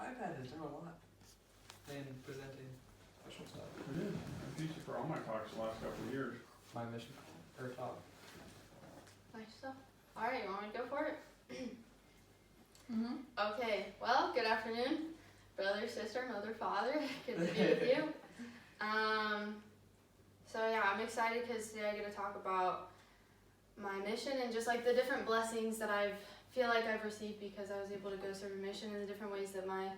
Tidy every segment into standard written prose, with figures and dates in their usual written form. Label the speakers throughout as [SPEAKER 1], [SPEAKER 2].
[SPEAKER 1] iPad has done a lot in presenting special stuff.
[SPEAKER 2] It is. I've used it for all my talks the last couple of years.
[SPEAKER 1] My mission or talk.
[SPEAKER 3] Nice stuff. Alright, you want me to go for it? Okay, well, good afternoon, brother, sister, mother, father. Good to be with you. So yeah, I'm excited because today I get to talk about my mission and just like the different blessings that I feel like I've received because I was able to go serve a mission and the different ways that my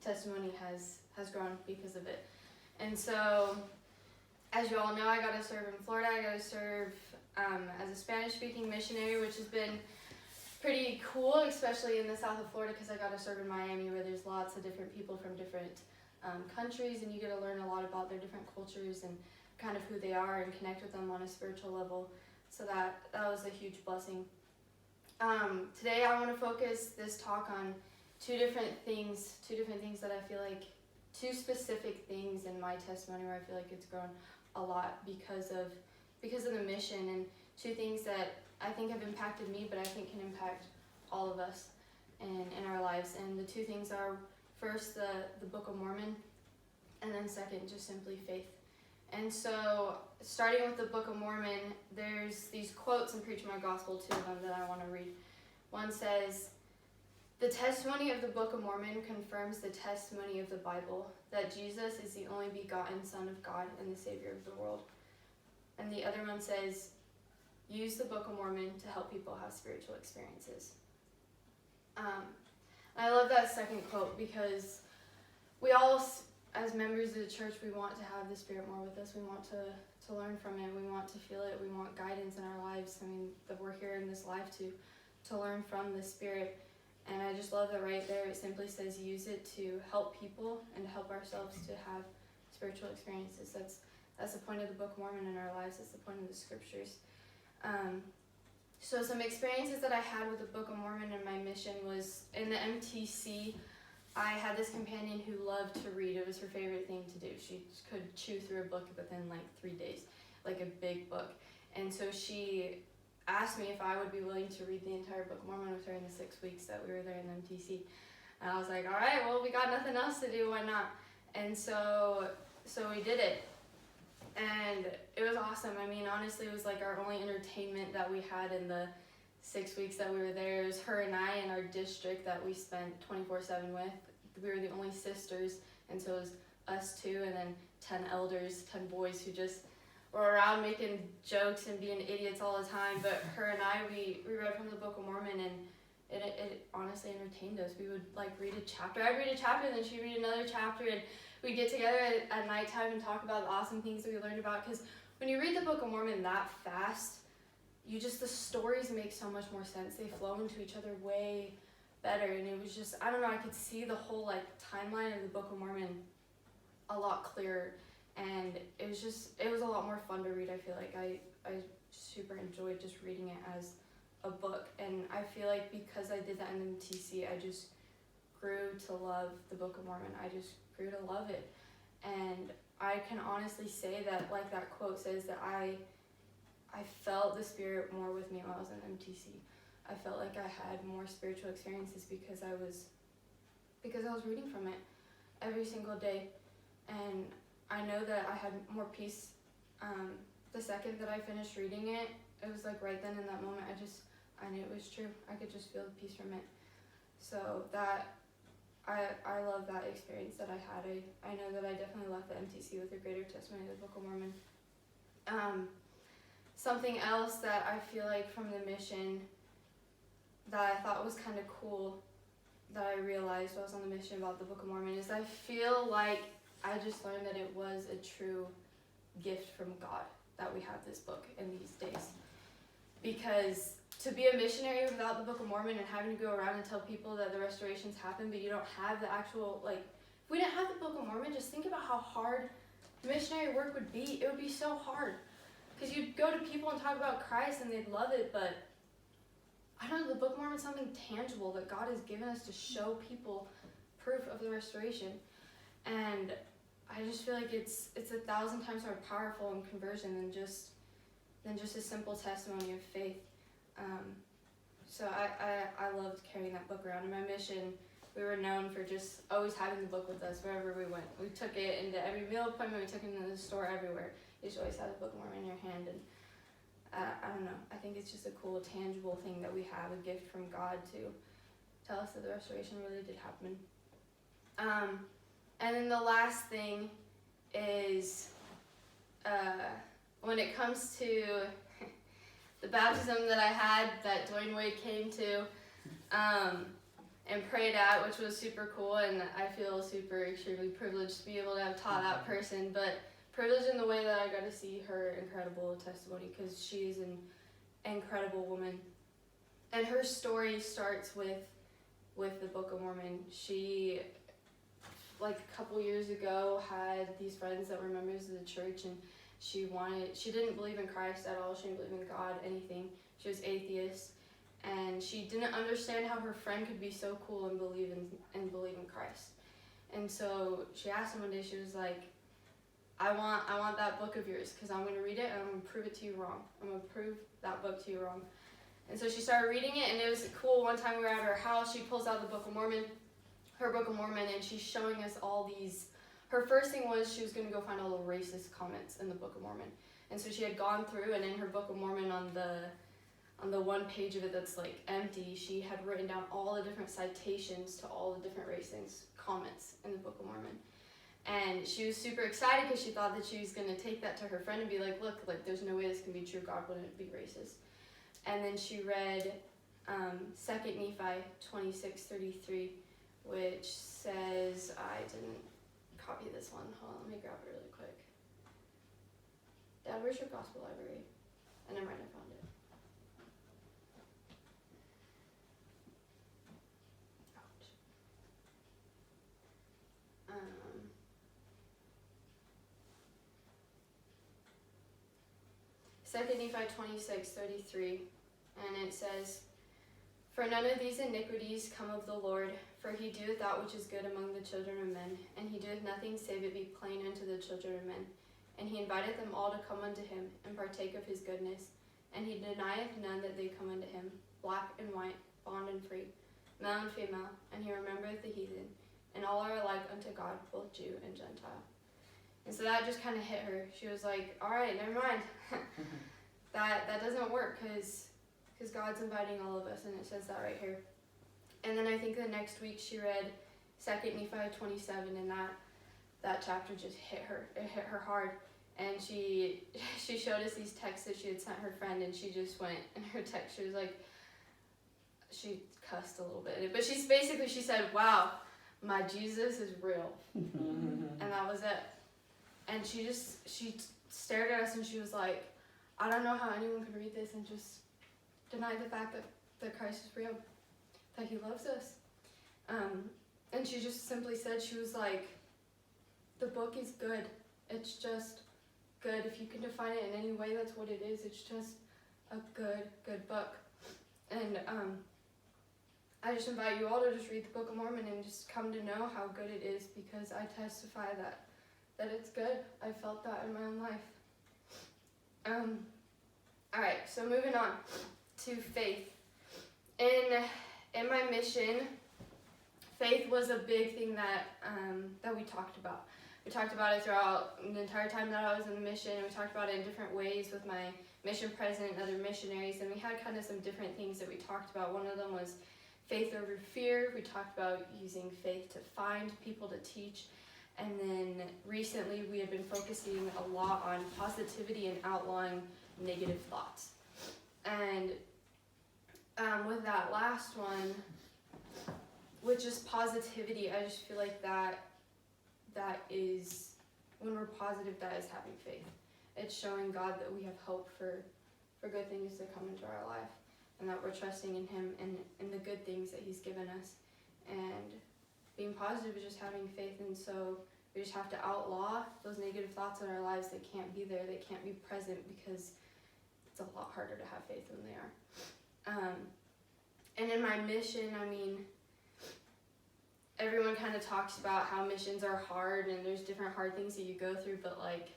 [SPEAKER 3] testimony has grown because of it. And so, as you all know, I got to serve in Florida. I got to serve as a Spanish-speaking missionary, which has been pretty cool, especially in the south of Florida, because I got to serve in Miami, where there's lots of different people from different countries, and you get to learn a lot about their different cultures and kind of who they are and connect with them on a spiritual level. So that was a huge blessing. Today I want to focus this talk on two different things that I feel like, two specific things in my testimony where I feel like it's grown a lot because of the mission, and two things that I think have impacted me, but I think can impact all of us in our lives. And the two things are, first, the Book of Mormon, and then second, just simply faith. And so, starting with the Book of Mormon, there's these quotes in Preaching My Gospel, two of them that I want to read. One says, "The testimony of the Book of Mormon confirms the testimony of the Bible, that Jesus is the only begotten Son of God and the Savior of the world." And the other one says, "Use the Book of Mormon to help people have spiritual experiences." I love that second quote because we all, as members of the church, we want to have the Spirit more with us. We want to learn from it. We want to feel it. We want guidance in our lives. I mean, that we're here in this life to learn from the Spirit. And I just love that right there. It simply says, use it to help people and to help ourselves to have spiritual experiences. That's the point of the Book of Mormon in our lives. That's the point of the scriptures. So some experiences that I had with the Book of Mormon and my mission was in the MTC. I had this companion who loved to read. It was her favorite thing to do. She could chew through a book within like 3 days, like a big book. And so she asked me if I would be willing to read the entire Book of Mormon with her in the 6 weeks that we were there in the MTC. And I was like, all right, well, we got nothing else to do, why not? And so we did it. And it was awesome. I mean, honestly, it was like our only entertainment that we had in the 6 weeks that we were there. It was her and I in our district that we spent 24/7 with. We were the only sisters, and so it was us two and then 10 elders, 10 boys who just were around making jokes and being idiots all the time. But her and I, we read from the Book of Mormon, and it honestly entertained us. We would like read a chapter. I'd read a chapter, and then she'd read another chapter, and we'd get together at nighttime and talk about the awesome things that we learned about. Because when you read the Book of Mormon that fast, the stories make so much more sense. They flow into each other way better. And it was just, I don't know, I could see the whole like timeline of the Book of Mormon a lot clearer. And it was a lot more fun to read. I feel like I super enjoyed just reading it as a book. And I feel like because I did that in the MTC, I just grew to love the Book of Mormon. I just grew to love it. And I can honestly say that, like that quote says, that I felt the Spirit more with me when I was in MTC. I felt like I had more spiritual experiences because I was reading from it every single day. And I know that I had more peace the second that I finished reading it. It was like right then in that moment, I knew it was true. I could just feel the peace from it. So that, I love that experience that I had. I know that I definitely left the MTC with a greater testimony of the Book of Mormon. Something else that I feel like from the mission that I thought was kind of cool that I realized while I was on the mission about the Book of Mormon is I feel like I just learned that it was a true gift from God that we have this book in these days. Because to be a missionary without the Book of Mormon and having to go around and tell people that the restorations happened, but you don't have the actual, like, if we didn't have the Book of Mormon, just think about how hard missionary work would be. It would be so hard. Because you'd go to people and talk about Christ and they'd love it, but I don't know, the Book of Mormon is something tangible that God has given us to show people proof of the restoration. And I just feel like it's 1,000 times more powerful in conversion than just a simple testimony of faith. So I loved carrying that book around. In my mission, we were known for just always having the book with us wherever we went. We took it into every meal appointment, we took it into the store, everywhere. You just always had the Book of Mormon in your hand, and I don't know, I think it's just a cool, tangible thing that we have, a gift from God to tell us that the restoration really did happen. And then the last thing is, when it comes to the baptism that I had, that Dwayne Wade came to, and prayed at, which was super cool, and I feel extremely privileged to be able to have taught that person, but privileged in the way that I got to see her incredible testimony, because she's an incredible woman. And her story starts with the Book of Mormon. She, like a couple years ago, had these friends that were members of the church, and she didn't believe in Christ at all. She didn't believe in God, anything. She was atheist, and she didn't understand how her friend could be so cool and believe in Christ. And so she asked him one day, she was like, I want that book of yours, because I'm going to read it and I'm going to prove it to you wrong. I'm going to prove that book to you wrong. And so she started reading it, and it was cool. One time we were at her house, she pulls out the Book of Mormon, her Book of Mormon, and she's showing us all these. Her first thing was she was going to go find all the racist comments in the Book of Mormon. And so she had gone through, and in her Book of Mormon, on the one page of it that's like empty, she had written down all the different citations to all the different racist comments in the Book of Mormon. And she was super excited because she thought that she was going to take that to her friend and be like, look, like there's no way this can be true. God wouldn't be racist. And then she read 2 Nephi 26:33, which says, I didn't copy this one. Hold on, let me grab it really quick. Dad, where's your gospel library? And never mind, I found it. Ouch. 2 Nephi 26:33, and it says, For none of these iniquities come of the Lord, for he doeth that which is good among the children of men, and he doeth nothing save it be plain unto the children of men. And he inviteth them all to come unto him, and partake of his goodness. And he denieth none that they come unto him, black and white, bond and free, male and female, and he remembereth the heathen, and all are alike unto God, both Jew and Gentile. And so that just kind of hit her. She was like, all right, never mind. that doesn't work, because God's inviting all of us, and it says that right here. And then I think the next week she read 2 Nephi 27, and that chapter just hit her. It hit her hard. And she showed us these texts that she had sent her friend, and she just went, in her text, she was like, she cussed a little bit. But she said, wow, my Jesus is real. And that was it. And she stared at us, and she was like, I don't know how anyone could read this and just deny the fact that Christ is real, that he loves us. And she just simply said, she was like, the book is good. It's just good. If you can define it in any way, that's what it is. It's just a good book. And I just invite you all to just read the Book of Mormon and just come to know how good it is, because I testify that it's good. I felt that in my own life. Alright, so moving on to faith. In my mission, faith was a big thing that we talked about. We talked about it throughout the entire time that I was in the mission, and we talked about it in different ways with my mission president and other missionaries, and we had kind of some different things that we talked about. One of them was faith over fear. We talked about using faith to find people to teach. And then recently we have been focusing a lot on positivity and outlawing negative thoughts. And with that last one, which is positivity, I just feel like that is, when we're positive, that is having faith. It's showing God that we have hope for good things to come into our life, and that we're trusting in him and in the good things that he's given us. And being positive is just having faith, and so we just have to outlaw those negative thoughts in our lives. They can't be there, they can't be present, because it's a lot harder to have faith than they are. And in my mission, I mean, everyone kind of talks about how missions are hard and there's different hard things that you go through, but like,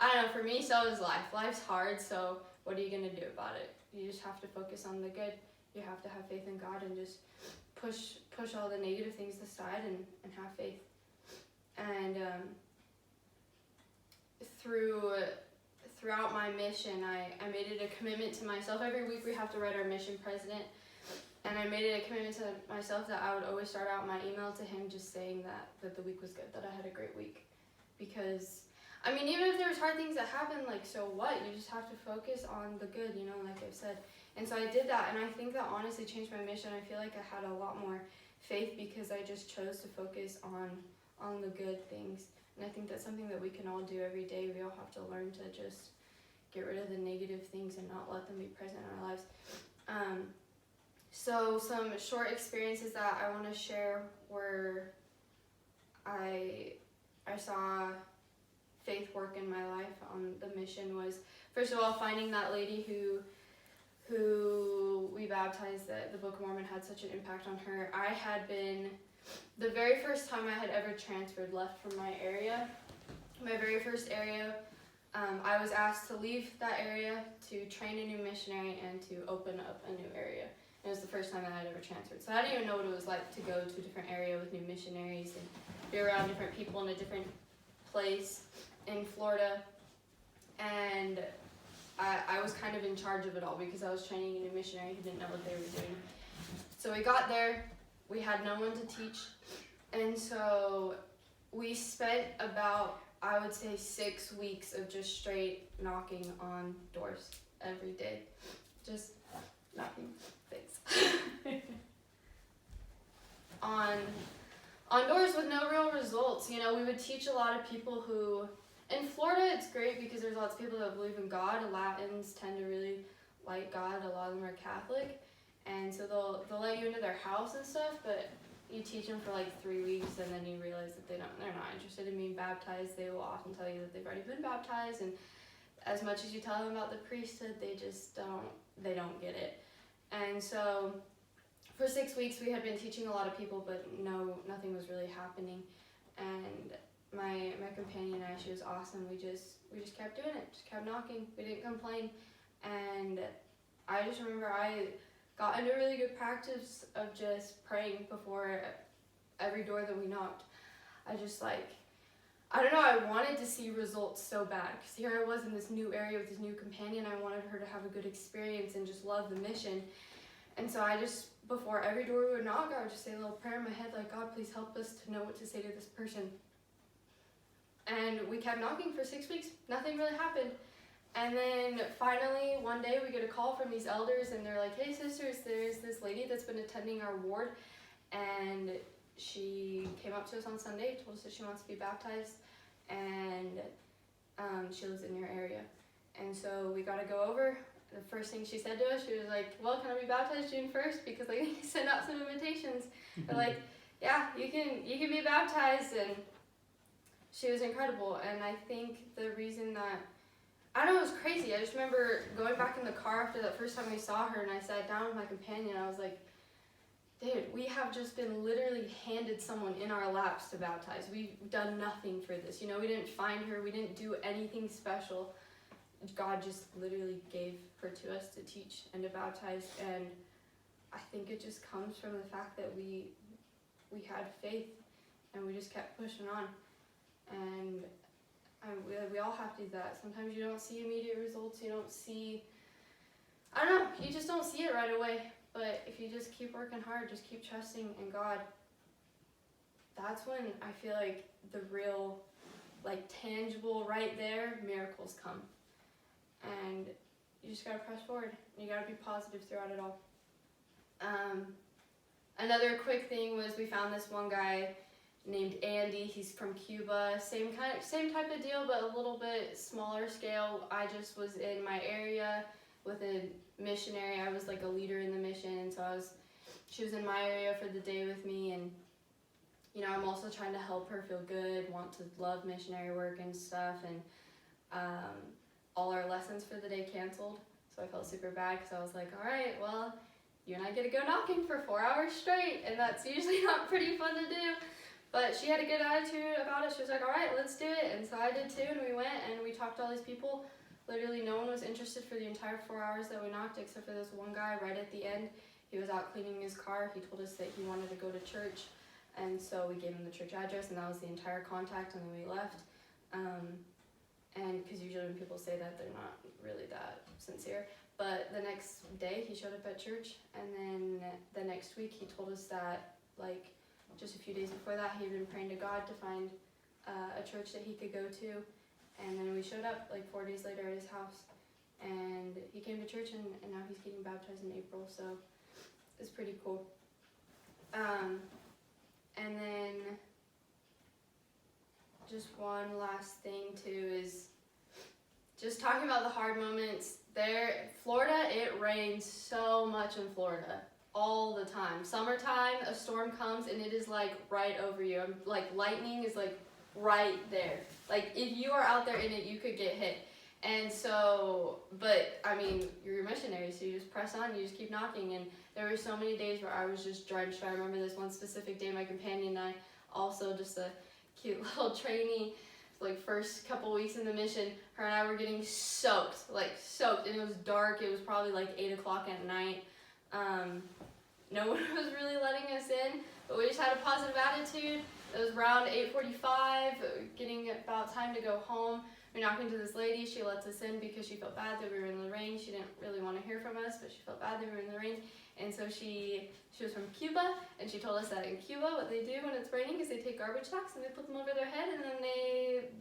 [SPEAKER 3] I don't know, for me, so is life. Life's hard, so what are you going to do about it? You just have to focus on the good. You have to have faith in God and just push all the negative things aside and have faith. And throughout my mission, I made it a commitment to myself. Every week we have to write our mission president, and I made it a commitment to myself that I would always start out my email to him just saying that the week was good, that I had a great week. Because, I mean, even if there was hard things that happened, like, so what? You just have to focus on the good, you know, like I've said. And so I did that, and I think that honestly changed my mission. I feel like I had a lot more faith because I just chose to focus on the good things. And I think that's something that we can all do every day. We all have to learn to just get rid of the negative things and not let them be present in our lives. So some short experiences that I want to share were I saw faith work in my life on the mission was, first of all, finding that lady who we baptized, that the Book of Mormon had such an impact on her. I had been, the very first time I had ever transferred, left from my area, my very first area, I was asked to leave that area to train a new missionary and to open up a new area. It was the first time that I had ever transferred. So I didn't even know what it was like to go to a different area with new missionaries and be around different people in a different place in Florida. And I was kind of in charge of it all because I was training a new missionary who didn't know what they were doing. So we got there, we had no one to teach, and so we spent about, I would say, 6 weeks of just straight knocking on doors every day. Just knocking things. on doors with no real results. You know, we would teach a lot of people who, in Florida it's great because there's lots of people that believe in God. Latins tend to really like God. A lot of them are Catholic, and so they'll let you into their house and stuff, but you teach them for like 3 weeks and then you realize that they're not interested in being baptized. They will often tell you that they've already been baptized, and as much as you tell them about the priesthood, they just don't get it. And so for 6 weeks we had been teaching a lot of people, but nothing was really happening. And my companion and I, she was awesome. We just kept doing it, just kept knocking. We didn't complain. And I just remember I got into a really good practice of just praying before every door that we knocked. I don't know, I wanted to see results so bad, because here I was in this new area with this new companion. I wanted her to have a good experience and just love the mission. And so I just, before every door we would knock, I would just say a little prayer in my head, like, God, please help us to know what to say to this person. And we kept knocking for 6 weeks. Nothing really happened. And then finally, one day we get a call from these elders, and they're like, hey sisters, there's this lady that's been attending our ward, and she came up to us on Sunday, told us that she wants to be baptized, and she lives in your area. And so we got to go over. The first thing she said to us, she was like, well, can I be baptized June 1st? Because like, they sent out some invitations. They're like, yeah, you can be baptized. And she was incredible. And I think the reason that, I don't know, it was crazy. I just remember going back in the car after that first time we saw her, and I sat down with my companion. I was like, dude, we have just been literally handed someone in our laps to baptize. We've done nothing for this. You know, we didn't find her. We didn't do anything special. God just literally gave her to us to teach and to baptize. And I think it just comes from the fact that we had faith, and we just kept pushing on. And we all have to do that. Sometimes you don't see immediate results. You don't see, I don't know, you just don't see it right away. But if you just keep working hard, just keep trusting in God, that's when I feel like the real, like, tangible, right there, miracles come. And you just gotta press forward. You gotta be positive throughout it all. Another quick thing was we found this one guy named Andy. He's from Cuba. Same type of deal, but a little bit smaller scale. I just was in my area with a missionary. I was like a leader in the mission, and so she was in my area for the day with me, and you know, I'm also trying to help her feel good, want to love missionary work and stuff, and all our lessons for the day canceled, so I felt super bad because I was like, all right, well, you and I get to go knocking for 4 hours straight, and that's usually not pretty fun to do. But she had a good attitude about it. She was like, all right, let's do it. And so I did too, and we went and we talked to all these people. Literally no one was interested for the entire 4 hours that we knocked except for this one guy right at the end. He he was out cleaning his car. He told us that he wanted to go to church, and so we gave him the church address, and that was the entire contact, and then we left. And because usually when people say that, they're not really that sincere. But the next day, he showed up at church, and then the next week, he told us that, like, just a few days before that, he'd been praying to God to find a church that he could go to. And then we showed up, like, 4 days later at his house. And he came to church, and now he's getting baptized in April, so it's pretty cool. And then just one last thing, too, is just talking about the hard moments. Florida, it rains so much in Florida all the time. Summertime, a storm comes and it is like right over you. Like lightning is like right there. Like if you are out there in it, you could get hit. And so, but I mean, you're a missionary, so you just press on, you just keep knocking. And there were so many days where I was just drenched. I remember this one specific day, my companion and I, also just a cute little trainee, like first couple weeks in the mission, her and I were getting soaked, and it was dark. It was probably like 8 o'clock at night. No one was really letting us in, but we just had a positive attitude. It was around 8:45, getting about time to go home. We knocked into this lady. She lets us in because she felt bad that we were in the rain. She didn't really want to hear from us, but she felt bad that we were in the rain. And so she was from Cuba, and she told us that in Cuba, what they do when it's raining is they take garbage sacks and they put them over their head, and then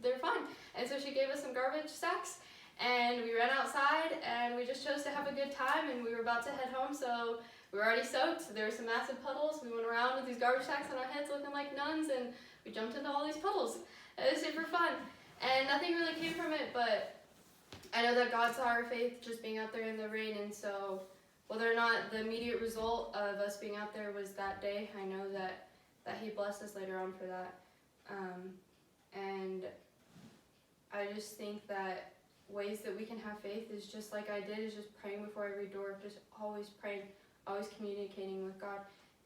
[SPEAKER 3] they're fine. And so she gave us some garbage sacks, and we ran outside, and we just chose to have a good time, and we were about to head home, so we were already soaked. There were some massive puddles. We went around with these garbage sacks on our heads looking like nuns, and we jumped into all these puddles. It was super fun, and nothing really came from it, but I know that God saw our faith just being out there in the rain, and so whether or not the immediate result of us being out there was that day, I know that he blessed us later on for that. And I just think that ways that we can have faith is just like I did, is just praying before every door, just always praying, always communicating with God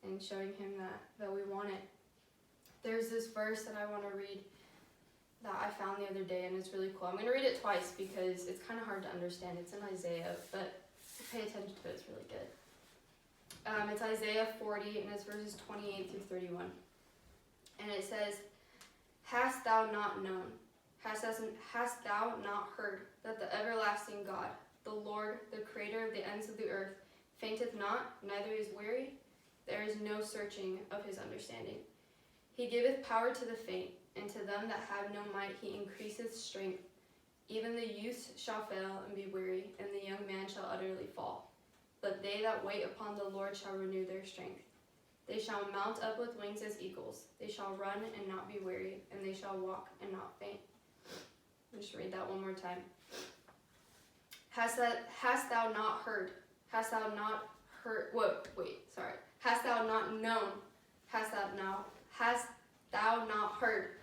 [SPEAKER 3] and showing him that we want it. There's this verse that I want to read that I found the other day, and it's really cool. I'm going to read it twice because it's kind of hard to understand. It's in Isaiah, but pay attention to it, it's really good. It's Isaiah 40, and it's verses 28 through 31. And it says, "Hast thou not known, hast thou not heard, that the everlasting God, the Lord, the creator of the ends of the earth, fainteth not, neither is weary? There is no searching of his understanding. He giveth power to the faint, and to them that have no might he increaseth strength. Even the youth shall fail and be weary, and the young man shall utterly fall. But they that wait upon the Lord shall renew their strength. They shall mount up with wings as eagles. They shall run and not be weary, and they shall walk and not faint." I'll just read that one more time. Hast thou not heard? Hast thou not heard? Hast thou not known? Hast thou not heard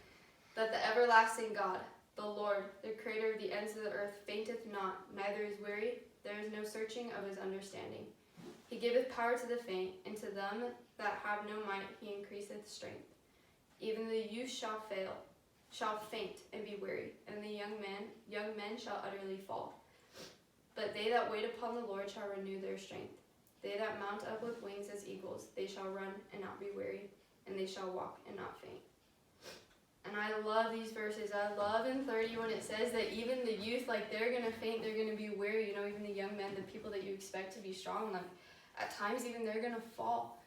[SPEAKER 3] that the everlasting God, the Lord, the creator of the ends of the earth, fainteth not, neither is weary? There is no searching of his understanding. He giveth power to the faint, and to them that have no might he increaseth strength. Even the youth shall faint and be weary, and the young men shall utterly fall. But they that wait upon the Lord shall renew their strength. They that mount up with wings as eagles, they shall run and not be weary, and they shall walk and not faint. And I love these verses. I love in 30 when it says that even the youth, like, they're going to faint, they're going to be weary. You know, even the young men, the people that you expect to be strong, like, at times even they're going to fall.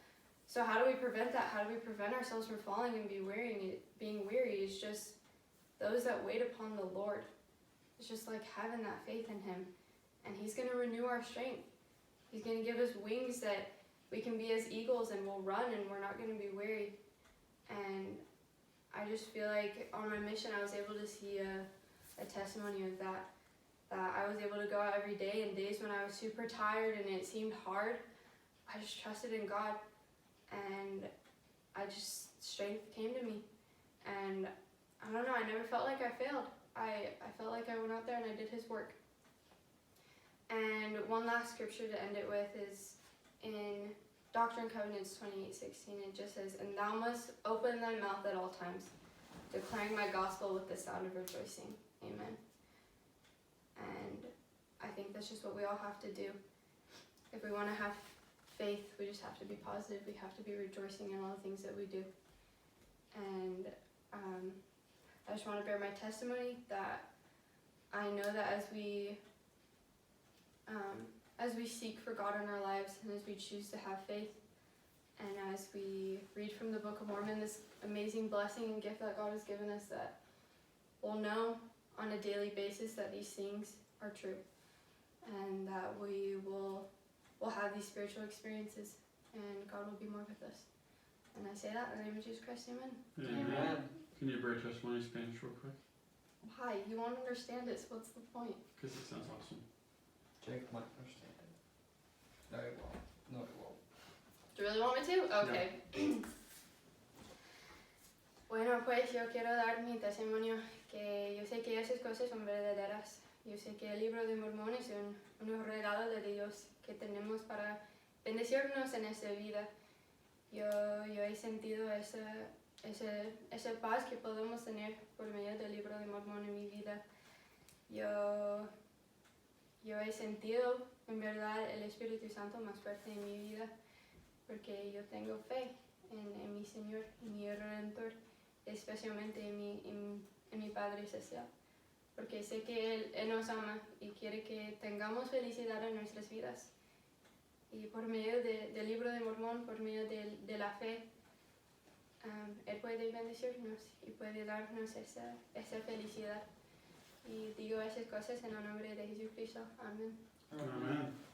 [SPEAKER 3] So how do we prevent that? How do we prevent ourselves from falling and being weary? Is just those that wait upon the Lord. It's just like having that faith in him. And he's going to renew our strength. He's going to give us wings that we can be as eagles, and we'll run and we're not going to be weary. And I just feel like on my mission I was able to see a testimony of that I was able to go out every day, and days when I was super tired and it seemed hard, I just trusted in God, and strength came to me. And I don't know, I never felt like I failed. I felt like I went out there and I did his work. And one last scripture to end it with is in Doctrine and Covenants 28:16. It just says, "And thou must open thy mouth at all times, declaring my gospel with the sound of rejoicing." Amen. And I think that's just what we all have to do. If we want to have faith, we just have to be positive. We have to be rejoicing in all the things that we do. And I just want to bear my testimony that I know that as we seek for God in our lives and as we choose to have faith and as we read from the Book of Mormon, this amazing blessing and gift that God has given us, that we'll know on a daily basis that these things are true and that we'll have these spiritual experiences and God will be more with us. And I say that in the name of Jesus Christ, amen.
[SPEAKER 2] Amen. Can you bear testimony in Spanish real quick?
[SPEAKER 3] Hi, you won't understand it, so what's the point?
[SPEAKER 2] Because it sounds awesome.
[SPEAKER 1] Jake might understand it. No, it won't. No, it won't.
[SPEAKER 3] Do you really want me to? Okay. Bueno, pues yo quiero dar mi testimonio, que yo sé que esas cosas son verdaderas. Yo sé que el libro de Mormón es un regalo de Dios que tenemos para bendecirnos en esta vida. Yo he sentido esa paz que podemos tener por medio del libro de Mormón en mi vida. Yo he sentido en verdad el Espíritu Santo más fuerte en mi vida porque yo tengo fe en mi Señor, en mi Redentor, especialmente en mi Padre Celestial, porque sé que Él nos ama y quiere que tengamos felicidad en nuestras vidas. Y por medio del libro de Mormón, por medio de la fe, Él puede bendecirnos y puede darnos esa felicidad. Y digo esas cosas en el nombre de Jesucristo. Amén.
[SPEAKER 2] Amen.